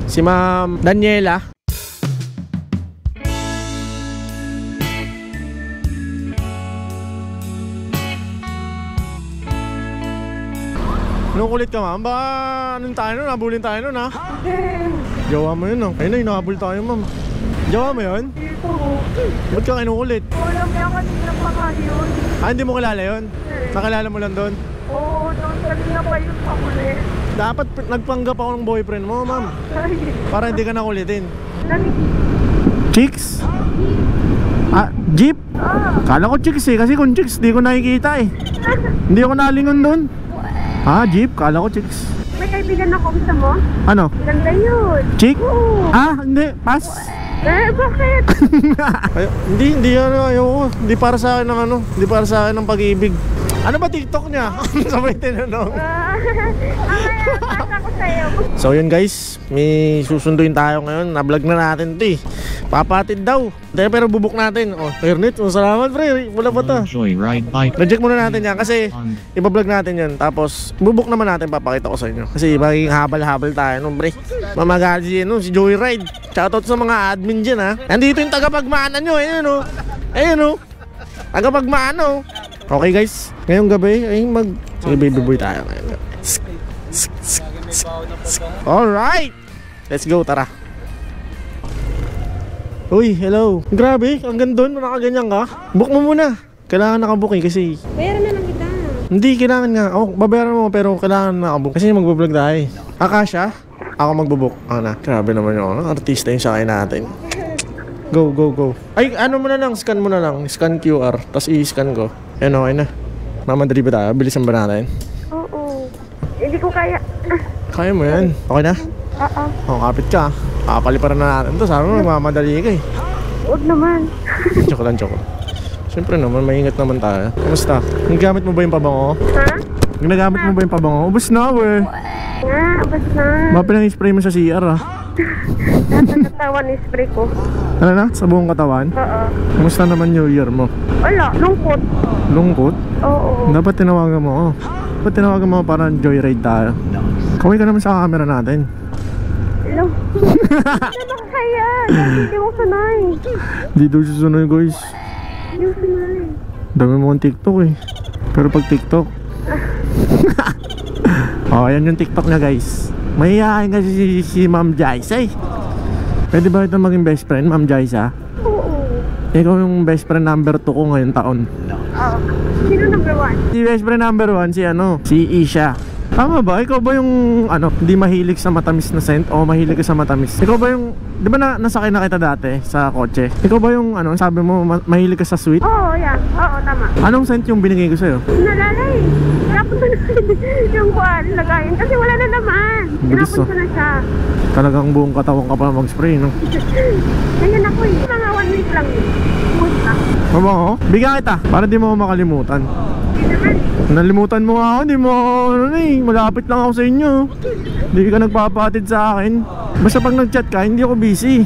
Si Ma'am Daniela. Anong kulit ka, ma'am? Baka anong tayo nun? Nabulin tayo nun, ha? Jawa mo yun, no? Ayun na, inahabol tayo, ma'am. Jawa mo yun? Ba't ka kinukulit? Wala mo yung kanina pa ka yun. Ah, hindi mo kilala yun? Nakilala mo lang doon? Oo, doon kanina pa yung pakulit. Dapat nagpanggap ako ng boyfriend mo, ma'am. Para hindi ka nakulitin. Chicks? Ah, jeep? Kala ko chicks eh, kasi kung chicks, di ko nakikita eh. Hindi ako nalingon doon. Ah, jeep? Kala ko chicks. May kaibigan ako, gusto mo? Ano? Ganda yun. Chick? Oo. Ah, hindi. Pass. Bakit? Hindi ayoko. Hindi para sa akin ng ano. Hindi para sa akin ng pag-ibig. Ano ba TikTok niya? Sabay tinanong. Pasa ko sa'yo. So yun guys, may susunduin tayo ngayon. Na-vlog na natin ito eh. Papatid daw. Pero bubuk natin. Oh, Ternit, salamat pre. Wala pa to. Reject muna natin yan kasi ibablog natin yan. Tapos bubuk naman natin, papakita ko sa inyo. Kasi magiging habal-habal tayo no pre. Mamagali si Joyride. Shoutout sa mga admin dyan ha. Nandito yung tagapagmaanan nyo. Ayun o. Ayun o. Tagapagmaan o. Okay guys, ngayong gabi ay sige baby boy tayo ngayon. Alright, let's go, tara. Uy, hello. Grabe, ang ganda doon, nakaganyan ka. Book mo muna. Kailangan nakabook eh kasi Bayaran na lang kita. hindi, kailangan nga. Babayaran mo pero kailangan nakabook kasi magbablog tayo. Akasha, ako magbabook. Na, grabe naman yung artista yung sakay natin. Go, go, go. Ay, ano mo na lang, scan mo na lang. Scan QR, tapos i-scan ko. Yan, okay na. Mamadali ba tayo? Bilisan ba natin? Oo. Hindi ko kaya. Kaya mo yan. Okay na? Oo. Kapit ka. Kakapaliparan na natin to. Sabi mo, magmamadali ka eh. Huwag naman. Joke lang, joke. Siyempre naman, maingat naman tayo. Kamusta? Ginagamit mo ba yung pabango? Ha? Ginagamit mo ba yung pabango? Ubus na, we. Ubus na. Ba pinang-spray mo sa CR, ah? Nasa katawan ni spray ko. Ano na? Sa buong katawan? Oo. Kamusta naman New Year mo? Wala, lungkot. Lungkot? Oo. Dapat tinawagan mo ako. Dapat tinawagan mo para joyride tayo. Kaway ka naman sa camera natin. Hello? Hindi ba kaya? Hindi mo sanay. Di daw susunod guys. Hindi mo sanay. Dami mo ang TikTok eh. Pero pag TikTok oh, ayan yung TikTok niya guys. Mahihain kasi si Ma'am Jaisa eh. Pwede ba ito maging best friend, Ma'am Jaisa? Oo. Ikaw yung best friend number 2 ko ngayong taon. Oo. Sino number 1? Si best friend number 1, si Isha. Tama ba? Ikaw ba yung hindi mahilig sa matamis na scent o mahilig ka sa matamis? Ikaw ba yung, di ba nasakay na kita dati sa kotse? Ikaw ba yung sabi mo mahilig ka sa sweet? Oo, yan. Oo, tama. Anong scent yung binigay ko sa'yo? Nalalay. Tinapon ko na yung kuhan, lagayin. Kasi wala na naman. Bilis, Tinapon ko na siya. Talagang buong katawan ka pa mag-spray, no? Ganyan ako eh. Mga 1 week lang eh. Mood lang. Mabango? Bigyan kita para di mo ako makalimutan. Hindi naman. Nalimutan mo ako, di mo malapit lang ako sa inyo. Hindi ka nagpapatid sa akin. Basta pag nag-chat ka, hindi ako busy.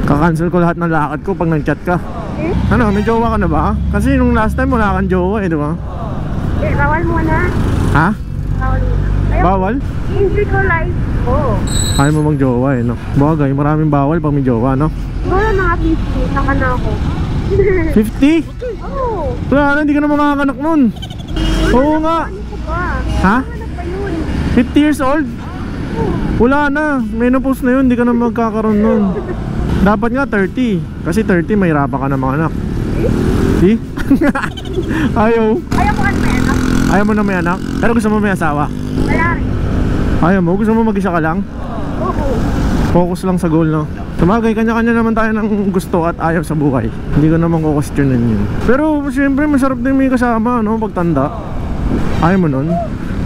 Kakancel ko lahat ng lakad ko pag nag-chat ka. Ano, may jowa ka na ba? Kasi nung last time wala kang jowa eh, di ba? Bawal muna. Ha? Bawal muna. Bawal? Hindi ko live ko. Ayaw mo mag-jowa eh, no? Bagay, maraming bawal pag may jowa, no? Wala mga 50. Saka na ako. 50? Oo. Wala na, hindi ka na makakanak nun. Oo nga. Ha? 50 years old? Wala na, menopause na yun, hindi ka na magkakaroon nun. Dapat nga 30. Kasi 30 may hirapan ka na mga anak. See? Ayaw. Ayaw mo may anak? Ayaw mo na may anak? Pero gusto mo may asawa? Wala rin. Ayaw mo? Gusto mo mag-isa ka lang? Oo. Focus lang sa goal, no? Tumagay, kanya-kanya naman tayo ng gusto at ayaw sa buhay. Hindi ko naman kukwestiyonin yun. Pero siyempre masarap din may kasama, no? Pagtanda. Ayaw mo nun?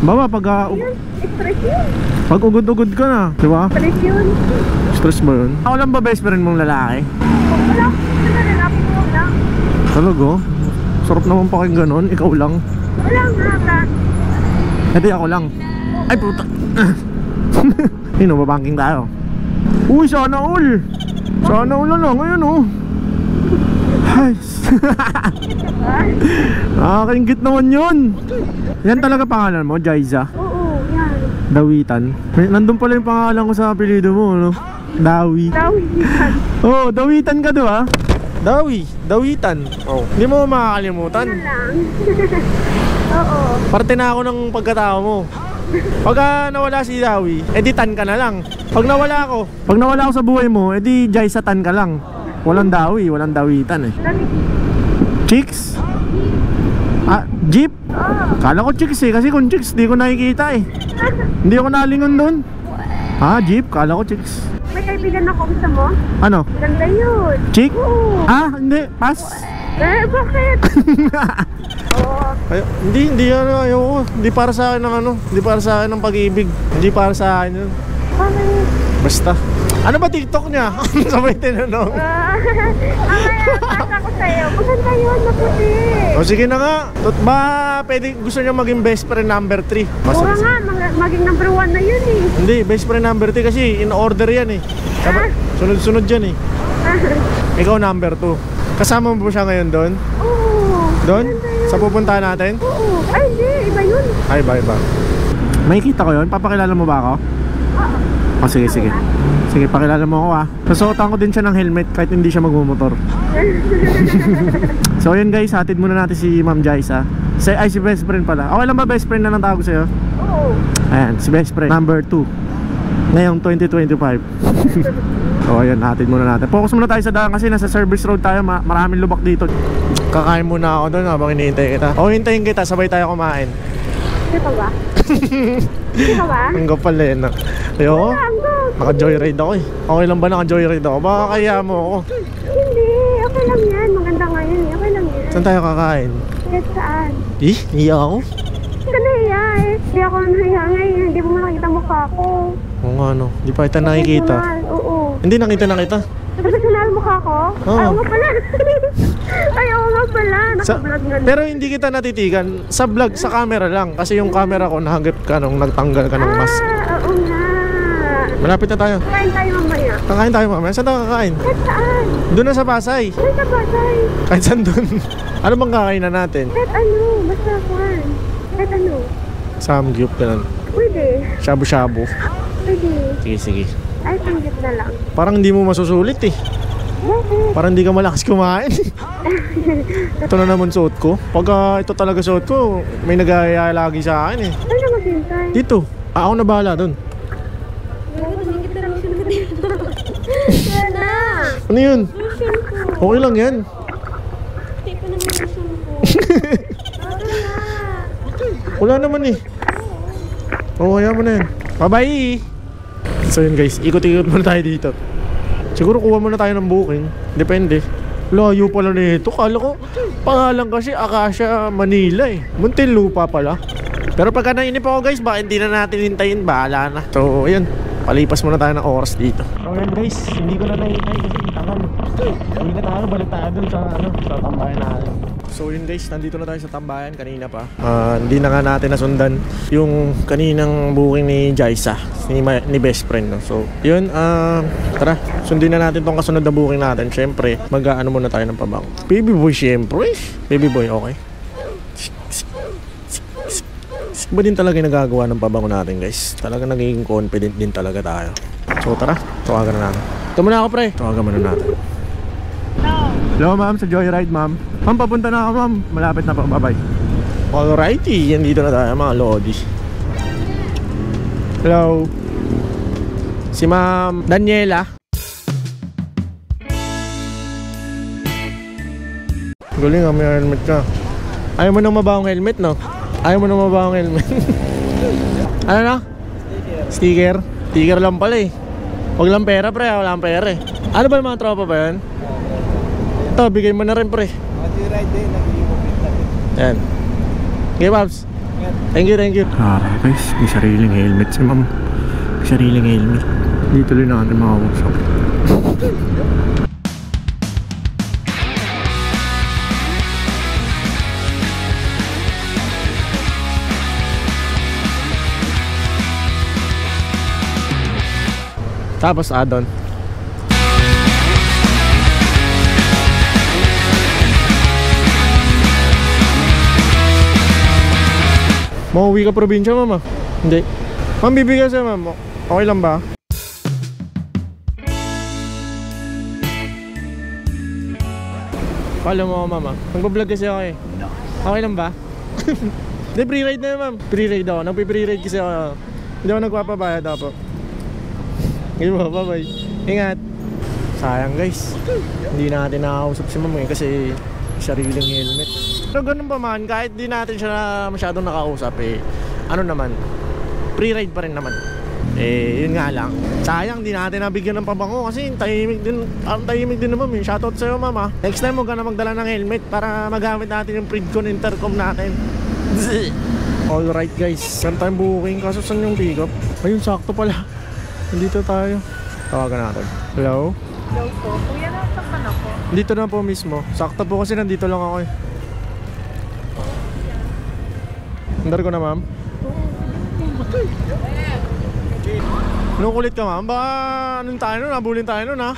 Baba, Stress yun. pag ugod-ugod ka na, di ba? Stress yun. Stress ba yun? Ako lang ba best friend mong lalaki? Wala. Lalaki mo lang. Talaga? Sarap naman pakinggan nun, ikaw lang. Wala nga. Hindi, ako lang. Ay puta. Yun o, babangking tayo. Uy, sana all. Sana all na lang, ayun o. Ay. Nakakaingit naman yun. Yan talaga pangalan mo, Jaiza? Oo, yan. Dawitan. Nandun pala yung pangalan ko sa apelido mo, no? Dawi. Dawitan. Oo, Dawitan ka diba? Dawitan. Oh, hindi mo makakalimutan. Ano lang. Oo. Parte na ako ng pagkatao mo. Pagka nawala si Dawi, edi tan ka na lang. Pag nawala ako sa buhay mo, edi Jaisa tan ka lang. Walang Dawi, walang Dawitan eh. Chicks? Ah, jeep? Kala ko chicks eh, kasi kung chicks, di ko nakikita eh. Hindi ako nalingon doon. Ah, jeep, kala ko chicks. May kaibigan ako, gusto mo? Ano? Ganda yun. Chick? Oo. Ah, hindi, pass. Bakit? Oo. Ay, hindi ayoko. Hindi para sa akin ng hindi para sa akin ng pag-ibig. Hindi para sa akin yun. Bakit? Basta. Ano ba TikTok niya? Sabay tinanong. Pasa ko sa'yo. Maganda yun, maputi. O sige na nga. Ba pwede gusto niya maging best friend number 3? Mura nga, maging number 1 na yun eh. Hindi, best friend number 3 kasi in order yan eh. Sunod-sunod yan eh. Ikaw number 2. Kasama mo ba siya ngayon doon? Oo. Doon? Sa pupuntahan natin? Oo. Ay, hindi. Iba yun. Ay, iba. May kita ko yun? Papakilala mo ba ako? Oo. O sige. Sige, pakilala mo ako ah. Nasuotan ko din siya ng helmet kahit hindi siya magmumotor. So yun guys, hatid muna natin si Ma'am Jaisa. Si best friend pala. Okay lang ba best friend na lang tawag sa'yo? Oo. Ayan, si best friend number 2 ngayong 2025. O ayan, hatid muna natin. Focus muna tayo sa daan kasi nasa service road tayo. Maraming lubak dito. Kakain muna ako doon habang hinihintay kita. O hintayin kita, sabay tayo kumain. Ito ba? Ito ba? Ang gapal eh no? Ayoko, naka-joyride ako eh. Okay lang ba naka-joyride ako? Baka kaya mo ako. Hindi. Okay lang yan. Maganda nga yan. Okay lang yan. Saan tayo kakain? Kahit saan. Iiyak ako? Hindi ka nahiya eh. Hindi ako nahiya ngayon. Hindi mo nakita mukha ko. Oo nga no, di pa kita nakikita. Oo. Hindi nakita na kita. Professional mukha ko? Oo. Ayaw nga pala. Ayaw nga pala. Naka-vlog nga. Pero hindi kita natitigan. Sa vlog, sa camera lang. Kasi yung camera ko nahagip ka nung nagtanggal ka ng mask. Oo nga. Malapit na tayo. Kain tayo mamaya. Kakain tayo mamaya. Saan tayo kakain? Kahit saan. Doon na sa Pasay. Kahit sa Pasay. Kahit saan doon? Ano bang kakainan natin? Kahit ano. Basta kwan. Kahit ano. Samgyup ganun. Pwede. Shabu-shabu. Pwede. Sige. Ay, tanggit na lang. Parang hindi mo masusulit eh. Bakit? Parang hindi ka malakas kumain. Ito na naman suot ko. Pagka ito talaga suot ko, may nag-aaya lagi sa akin eh. Ay, na maghintay. Dito. Ako na bahala doon. Yan na. Ano yun? Lotion ko. Okay lang yan. Hindi pa naman lotion ko. Ano na? Wala naman eh. Oo, kaya mo na yan. Bye-bye! So yun guys, ikot-ikot muna tayo dito. Siguro kuha muna tayo ng booking. Depende. Layo pala nito. Kala ko, pangalan kasi Acacia, Manila eh. Muntinlupa pala. Pero pagka nainip ako guys, baka hindi na natin hintayin. Bahala na. So yun, palipas muna tayo ng oras dito. So yun guys, hindi ko na nahintay kasi tagal. Uwi na tayo, balik tayo dun sa tambayan natin. So yun guys, nandito na tayo sa tambayan kanina pa. Hindi na nga natin nasundan yung kaninang booking ni Jaisa, ni best friend no? So yun, tara, sundin na natin tong kasunod na booking natin. Siyempre, mag-ano muna tayo ng pabango. Baby boy siyempre. Baby boy, okay. Iba din talaga yung nagagawa ng pabango natin guys. Talaga nagiging confident din talaga tayo. So tara, tawagan na natin. Ito muna ako pre. Tawagan muna natin. Hello ma'am, sa Joyride ma'am. Ma'am, papunta na ako ma'am. Malapit na pa, bye-bye. Alrighty, yan dito na tayo mga lodi. Hello. Si ma'am Daniela. Galing may helmet ka. Ayaw mo nang mabawang helmet no? Ayaw mo nang mabawang helmet. Ano na? Sticker. Sticker lang pala eh. Huwag lang pera pre, wala lang pera eh. Ano ba yung mga tropa ba yan? Ito, bigay mo na rin pre. Joyride din, nag-i-mobit na rin. Yan. Okay Babs. Thank you. Guys, may sariling helmet si ma'am. May sariling helmet. Dito rin natin mga workshop. Tapos add-on. Mauwi ka probinsya mama? Hindi. Ma'am, bibigyan sa'yo ma'am. Okay lang ba? Follow mo ako ma'am. Nagbablog kasi ako eh. Okay lang ba? Hindi, pre-ride na yun ma'am. Pre-ride ako. Nagpi-pre-ride kasi ako. Hindi ako nagpapabayad ako. Okay ba? Bye-bye. Ingat. Sayang guys. Hindi natin nakakausap si ma'am eh kasi sariling helmet. Pero ganun pa man, kahit di natin siya masyadong nakausap eh, ano naman, pre-ride pa rin naman. Eh, yun nga lang. Sayang, di natin nabigyan ng pabango kasi tahimik din naman eh. Shoutout sa'yo mama. Next time huwag ka na magdala ng helmet para magamit natin yung Pridcon intercom natin. Alright guys, saan tayong booking? Kaso saan yung pick up? Ayun, sakto pala. Nandito tayo. Tawagan natin. Hello? Hello po. Kuya, nasaan ako? Dito na po mismo. Sakto po kasi nandito lang ako eh. Andar ko na ma'am. Anong kulit ka ma'am? Baka anong tayo nun? Nabulin tayo nun ha?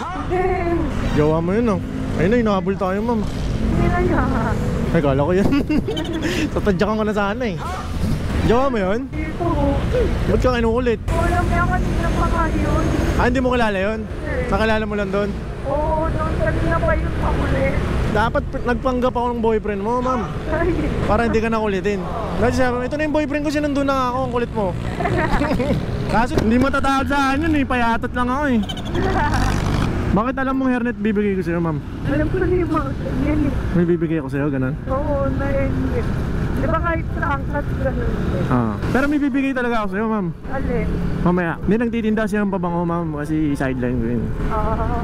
Jowa mo yun no? Ayun na, inahabol tayo ma'am. Hindi na niya. Ay, kala ko yan. Tatadyakan ko na sana eh. Jowa mo yun? Dito. Ba't ka kinukulit? Wala kaya kanina pa nga yun. Ah, hindi mo kilala yun? Nakilala mo lang doon? Oo, noon kanina pa yun pakulit. Dapat nagpanggap ako ng boyfriend mo ma'am. Para hindi ka nakulitin. Kasi sabi, ito na yung boyfriend ko, sinundun na ako, ang kulit mo. Kaso hindi matatawag sa akin yun eh, payatot lang ako eh. Bakit alam mong hairnet bibigay ko sa'yo ma'am? Alam ko na yung mga yan eh. May bibigay ako sa'yo, ganun? Oo, na-end. Di ba kahit sa angkat, ganun eh. Pero may bibigay talaga ako sa'yo ma'am. Alin? Mamaya, hindi nagtitinda siya ng pabango ma'am kasi sideline ko yun.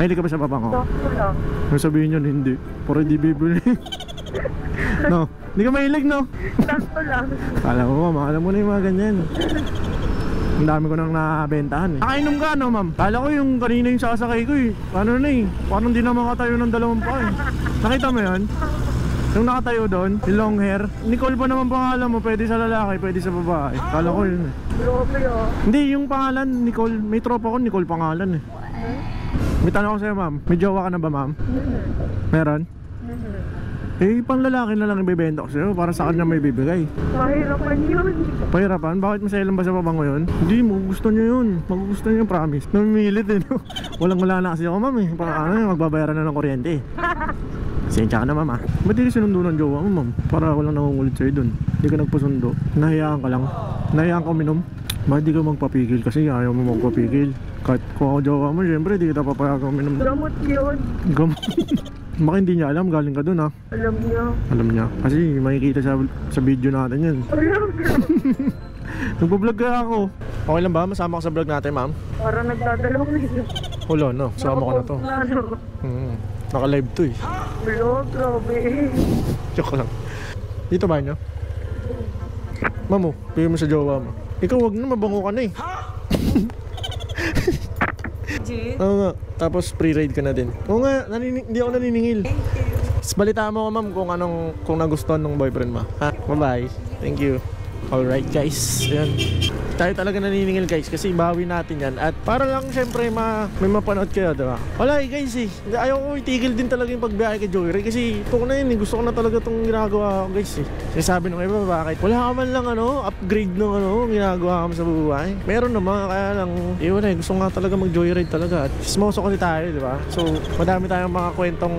Mahilig ka ba sa pabango? Sakto lang. Kung sabihin yun, hindi. Puro di bibili. No, hindi ka mahilig no? Sakto lang. Kala ko ma'am, alam mo na yung mga ganyan. Ang dami ko nang nakabentahan eh. Nakainom ka no ma'am? Kala ko yung kanina yung sasakay ko eh. Ano na eh, parang di na makatayo ng dalawang pa eh. Nakita mo yun? Yung nakatayo doon, yung long hair. Nicole pa naman pangalan mo, pwede sa lalaki, pwede sa babae. Kala ko yun eh. Grabe ah. Hindi, yung pangalan, Nicole. May tropa ko, Nicole pangalan eh. May tanong ko sa'yo ma'am, may jowa ka na ba ma'am? Meron? Eh, pang lalaki na lang ibibenta ko sa'yo para sa kanya may bibigay. Mahirapan yun. Pahirapan? Bakit maselan ba sa pabango yun? Hindi, magugustuhan niya yun. Magugustuhan niya yung promise. Namimilit eh, no? Walang-wala na kasi ako ma'am eh. Magbabayaran na ng kuryente eh. Sensya ka na ma'am ah. Ba't hindi sinundo ng jowa mo ma'am? Para walang nangungulit sa'yo dun. Hindi ka nagpasundo. Nahiyaan ka lang. Nahiyaan ka uminom. Bakit di ka magpapigil? Kasi ayaw mo magpapigil. Kahit kung ako jowa mo, syempre di kita papayagan uminom. Gamot yun. Gamot? Baka hindi niya alam, galing ka dun ha. Alam niya. Alam niya. Kasi makikita sa video natin yan. Alam niya. Nagbablog kaya ako. Okay lang ba? Masama ka sa vlog natin ma'am? Parang nagdadalawang nila. Wala no, sama ko na to. Naka-live to eh. Hello, grabe. Joke lang. Dito ba nyo? Mamo, pili mo sa jowa mo. Ikaw wag na, mabango ka na eh. Oo nga, tapos pre-ride ka na din. Oo nga, hindi ako naniningil. Balita mo ko ma'am kung nagustuhan ng boyfriend mo. Ha? Bye-bye. Thank you. Alright guys, yan. Tayo talaga naniningil guys kasi bawi natin yan. At para lang syempre may mapanood kayo, diba? Wala eh guys eh. Ayaw ko itigil din talaga yung pagbiyahe kay Joyride kasi ito ko na yun eh. Gusto ko na talaga itong ginagawa ko guys eh. Kasi sabi nung iba, bakit? Wala ka man lang upgrade ng ginagawa ka sa buhay. Meron naman, kaya lang wala eh. Gusto nga talaga mag-Joyride talaga. At sismoso kasi tayo, diba? So madami tayong mga kwentong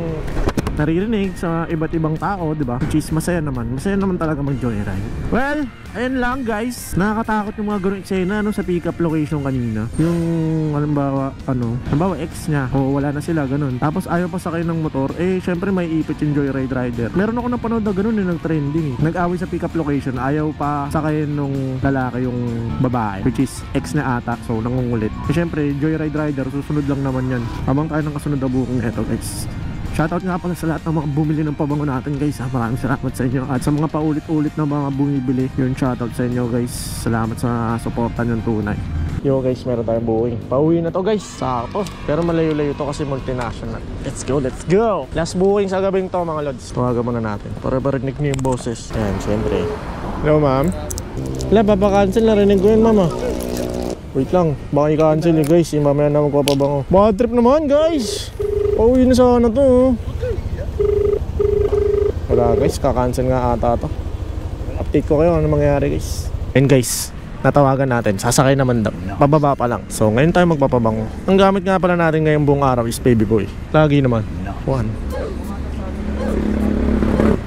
naririnig sa iba't ibang tao, di ba? Which is masaya naman talaga mag-joyride. Well, ayun lang guys. Nakakatakot yung mga ganung eksena sa pick-up location kanina. Yung halimbawa ex niya o wala na sila ganun. Tapos ayaw pa sakay ng motor, syempre may ipit yung joyride rider. Meron ako napanood na ganun nag-trending. Nag-away sa pick-up location, ayaw pa sakayin nung lalaki yung babae, which is ex na ata, so nangungulit. Syempre joyride rider, susunod lang naman yan. Habang tayo ng kasunod na booking eto guys. Shoutout nga pala sa lahat ng mga bumili ng pabango natin guys ha. Maraming salamat sa inyo. At sa mga paulit-ulit na mga bumibili, yun shoutout sa inyo guys. Salamat sa suporta nyo tunay. Yo guys, meron tayong booking. Pauwi na to guys, sakto. Pero malayo-layo to kasi multinational. Let's go, let's go! Last booking sa gabing to mga lods. Tawagan muna natin para marinig nyo yung boses. Ayan, syempre. Hello ma'am. Wala, papakancel, narinig ko yun mama. Wait lang, baka i-cancel yun guys. Mamaya na magpapabango. Bad trip naman guys. Pauwi na sana to. Wala guys, kakancel nga ata to. Update ko kayo ano mangyayari guys. And guys, natawagan natin. Sasakay naman daw. Pababa pa lang. So ngayon tayo magpapabango. Ang gamit nga pala natin ngayong buong araw is Baby Boy. Lagi naman. One.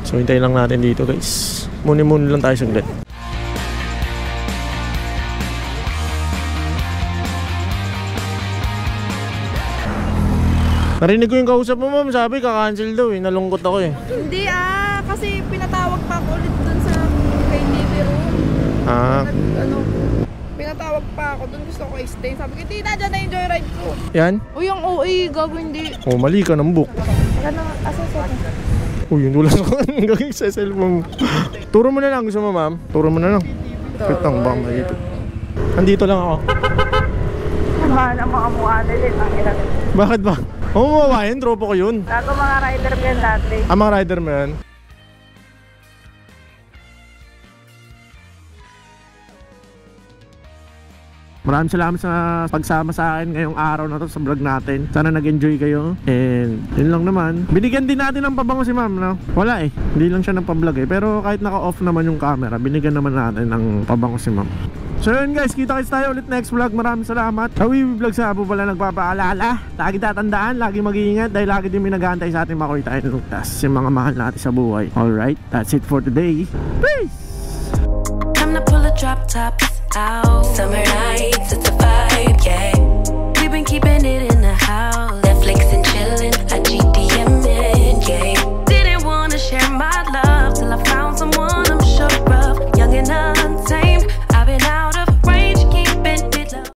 So hintayin lang natin dito guys. Muni-muni lang tayo saglit. Narinig ko yung kausap mo, ma'am. Sabi ka-cancel daw eh. Nalungkot ako eh. Hindi kasi pinatawag pa ako ulit dun sa kay TV room. Pinatawag pa ako dun, gusto ko i-stay. Sabi ko, tita, dyan na yung joyride ko. Yan? O yung OA, gago hindi. Oh, mali ka ng book. Ano, Uy, yun wala sa gagawin sa cellphone. Turo mo na lang, gusto mo ma'am? Turo mo na lang. Wait lang, baka maipit. Andito lang ako. Mahal ang mga mukha nila. Ang ilang. Bakit ba? Mawawain, tropo ko yun. Gago mga rider mo yan dati. Ang mga rider mo yan. Maraming salamat sa pagsama sa akin ngayong araw na to sa vlog natin. Sana nag-enjoy kayo. And yun lang naman. Binigyan din natin ng pabango si ma'am, no? Wala eh. Hindi lang siya nagpa-vlog eh. Pero kahit naka-off naman yung camera, binigyan naman natin ng pabango si ma'am. So yun guys, kita-kits tayo ulit next vlog. Maraming salamat. Hawiwi Vlog sa Apo pala nagpapaalala. Lagi tatandaan, lagi mag-iingat. Dahil lagi din may nag-aantay sa atin makuha tayo ng lugtas. Yung mga mahal natin sa buhay. Alright, that's it for today. Peace! Time to pull a drop top out. Summer nights, it's a vibe, yeah. We've been keeping it in the house. Netflix and